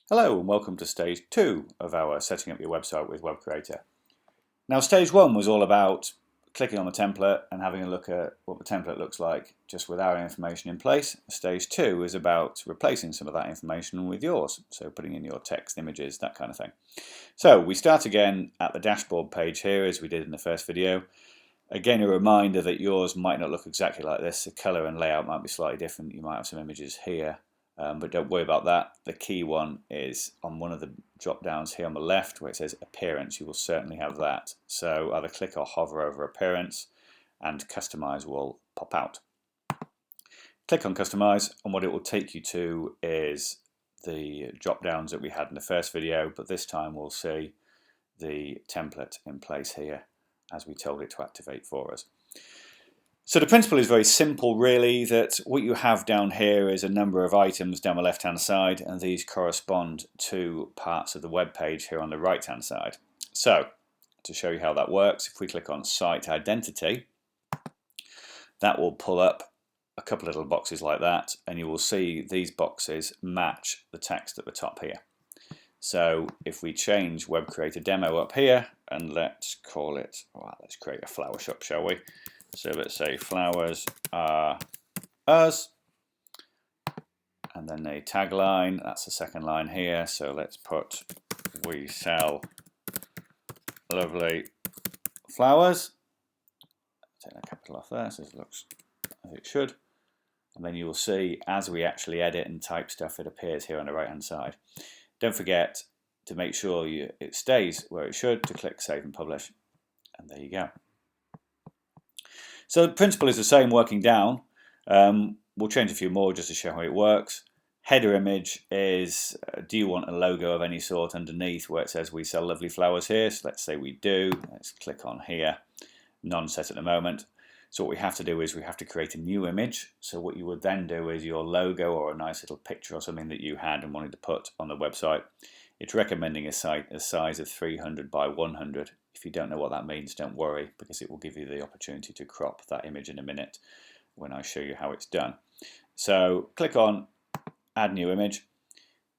Hello and welcome to stage 2 of our setting up your website with WebCreator. Now stage 1 was all about clicking on the template and having a look at what the template looks like just with our information in place. Stage 2 is about replacing some of that information with yours, so putting in your text, images, that kind of thing. So we start again at the dashboard page here as we did in the first video. Again, a reminder that yours might not look exactly like this. The colour and layout might be slightly different. You might have some images here. But don't worry about that. The key one is on one of the drop downs here on the left where it says appearance. You will certainly have that. So either click or hover over appearance and customize will pop out. Click on customize and what it will take you to is the drop downs that we had in the first video, but this time we'll see the template in place here as we told it to activate for us. So the principle is very simple really, that what you have down here is a number of items down the left hand side, and these correspond to parts of the web page here on the right hand side. So to show you how that works, if we click on site identity, that will pull up a couple of little boxes like that, and you will see these boxes match the text at the top here. So if we change WebCreator demo up here, and let's call it, well, let's create a flower shop, shall we? So let's say flowers are us, and then the tagline, that's the second line here, so let's put we sell lovely flowers. Take that capital off there so it looks as it should, and then you will see as we actually edit and type stuff, it appears here on the right hand side. Don't forget to make sure it stays where it should, to click save and publish, and there you go. So the principle is the same working down. We'll change a few more just to show how it works. Header image is, do you want a logo of any sort underneath where it says we sell lovely flowers here? So let's say we do. Let's click on here. None set at the moment. So what we have to do is we have to create a new image. So what you would then do is your logo or a nice little picture or something that you had and wanted to put on the website. It's recommending a size of 300 by 100. If you don't know what that means, don't worry, because it will give you the opportunity to crop that image in a minute when I show you how it's done. So click on add new image.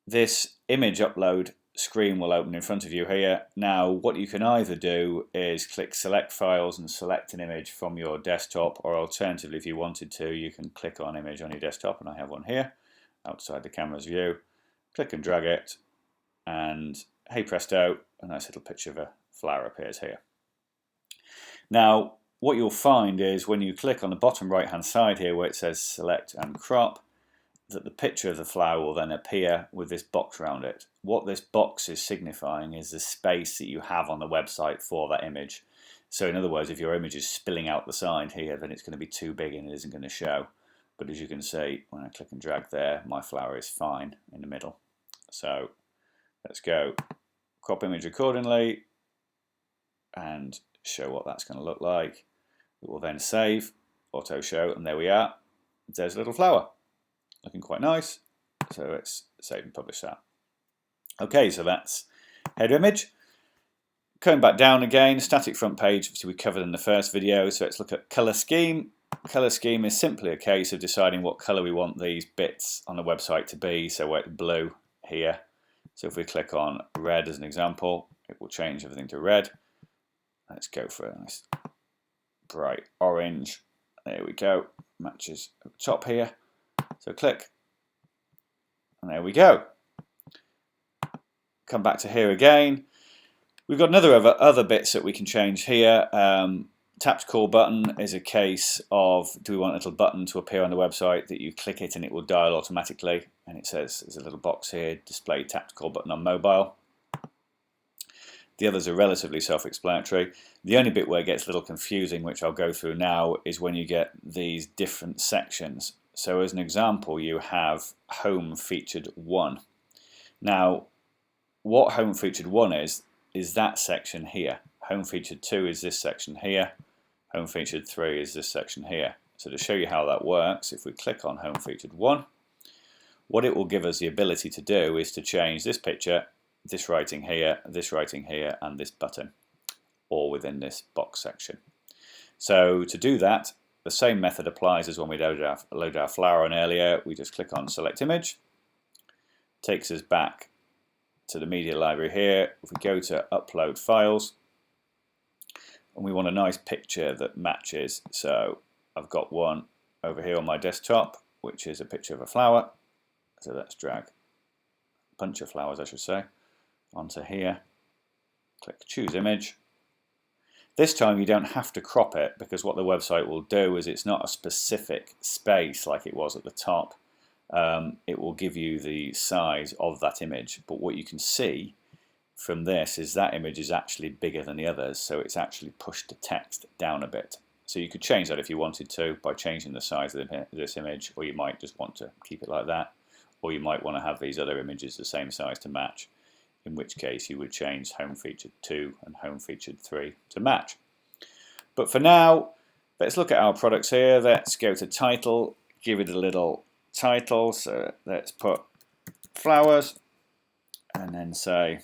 This image upload screen will open in front of you here. Now what you can either do is click select files and select an image from your desktop, or alternatively if you wanted to, you can click on image on your desktop, and I have one here outside the camera's view. Click and drag it, and hey presto, a nice little picture of a flower appears here. Now what you'll find is when you click on the bottom right hand side here where it says select and crop, that the picture of the flower will then appear with this box around it. What this box is signifying is the space that you have on the website for that image. So in other words, if your image is spilling out the side here, then it's going to be too big and it isn't going to show. But as you can see, when I click and drag there, my flower is fine in the middle. So let's go crop image accordingly and show what that's going to look like. It will then save, auto show, and there we are. There's a little flower. Looking quite nice. So let's save and publish that. Okay, so that's header image. Coming back down again, static front page, obviously we covered in the first video, so let's look at color scheme. Color scheme is simply a case of deciding what color we want these bits on the website to be, so we're blue here. So if we click on red as an example, it will change everything to red. Let's go for a nice bright orange. There we go, matches at the top here. So click, and there we go. Come back to here again. We've got other bits that we can change here. Tap to call button is a case of, do we want a little button to appear on the website that you click it and it will dial automatically, and it says there's a little box here, display tap to call button on mobile. The others are relatively self-explanatory. The only bit where it gets a little confusing, which I'll go through now, is when you get these different sections. So as an example, you have home featured 1. Now what home featured 1 is that section here. Home featured 2 is this section here. Home featured 3 is this section here. So to show you how that works, if we click on home featured 1, what it will give us the ability to do is to change this picture, this writing here, and this button, all within this box section. So to do that, the same method applies as when we loaded our flower on earlier. We just click on select image, takes us back to the media library here, if we go to upload files, and we want a nice picture that matches, so I've got one over here on my desktop, which is a picture of a flower. So let's drag a bunch of flowers, I should say, onto here. Click choose image. This time you don't have to crop it, because what the website will do is it's not a specific space like it was at the top. It will give you the size of that image, but what you can see from this is that image is actually bigger than the others, so it's actually pushed the text down a bit. So you could change that if you wanted to by changing the size of this image, or you might just want to keep it like that, or you might want to have these other images the same size to match, in which case you would change home featured 2 and home featured 3 to match. But for now, let's look at our products here. Let's go to title, give it a little title, so let's put flowers, and then say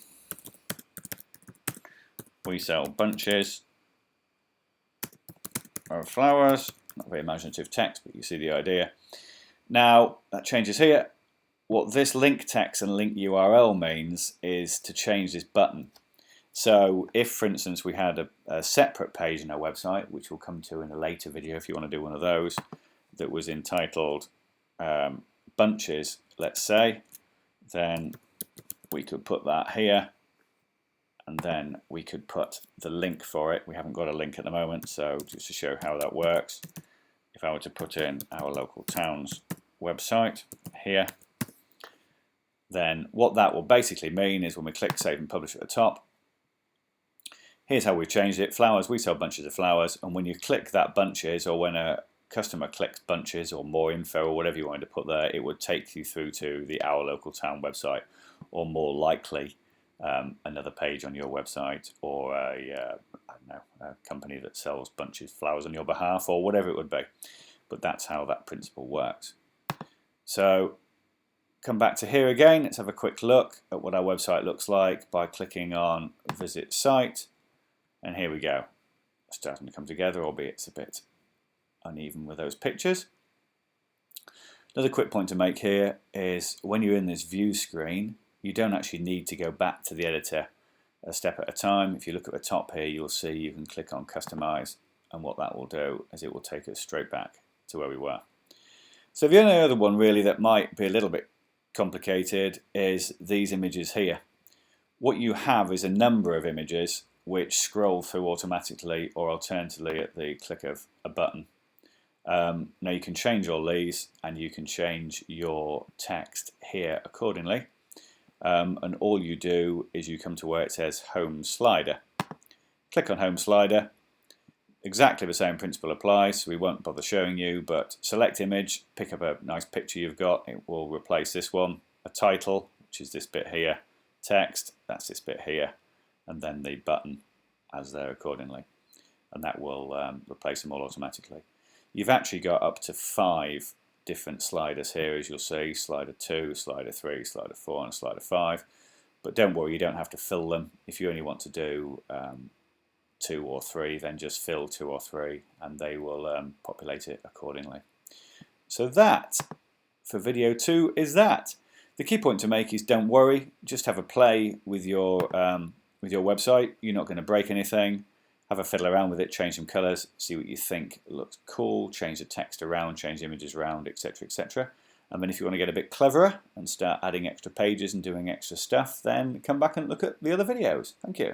we sell bunches of flowers. Not very imaginative text, but you see the idea. Now that changes here. What this link text and link URL means is to change this button. So if, for instance, we had a separate page in our website, which we'll come to in a later video if you want to do one of those, that was entitled bunches, let's say, then we could put that here, and then we could put the link for it. We haven't got a link at the moment, so just to show how that works, if I were to put in our local town's website here, then what that will basically mean is when we click save and publish at the top, here's how we've changed it. Flowers, we sell bunches of flowers, and when you click that bunches, or when a customer clicks bunches or more info or whatever you wanted to put there, it would take you through to the Our Local Town website, or more likely another page on your website, or I don't know, a company that sells bunches of flowers on your behalf, or whatever it would be. But that's how that principle works. So come back to here again. Let's have a quick look at what our website looks like by clicking on visit site, and here we go. It's starting to come together, albeit it's a bit uneven with those pictures. Another quick point to make here is when you're in this view screen, you don't actually need to go back to the editor a step at a time. If you look at the top here, you'll see you can click on customize, and what that will do is it will take us straight back to where we were. So the only other one really that might be a little bit complicated is these images here. What you have is a number of images which scroll through automatically, or alternatively at the click of a button. Now you can change all these, and you can change your text here accordingly. And all you do is you come to where it says Home Slider. Click on Home Slider. Exactly the same principle applies, so we won't bother showing you, but select image, pick up a nice picture you've got, it will replace this one, a title, which is this bit here, text, that's this bit here, and then the button as there accordingly, and that will replace them all automatically. You've actually got up to 5 different sliders here, as you'll see, slider 2, slider 3, slider 4 and slider 5, but don't worry, you don't have to fill them. If you only want to do 2 or 3, then just fill 2 or 3 and they will populate it accordingly. So that, for video 2, is that. The key point to make is don't worry, just have a play with your website. You're not going to break anything. Have a fiddle around with it, change some colours, see what you think looks cool, change the text around, change the images around, etc, etc. And then if you want to get a bit cleverer and start adding extra pages and doing extra stuff, then come back and look at the other videos. Thank you.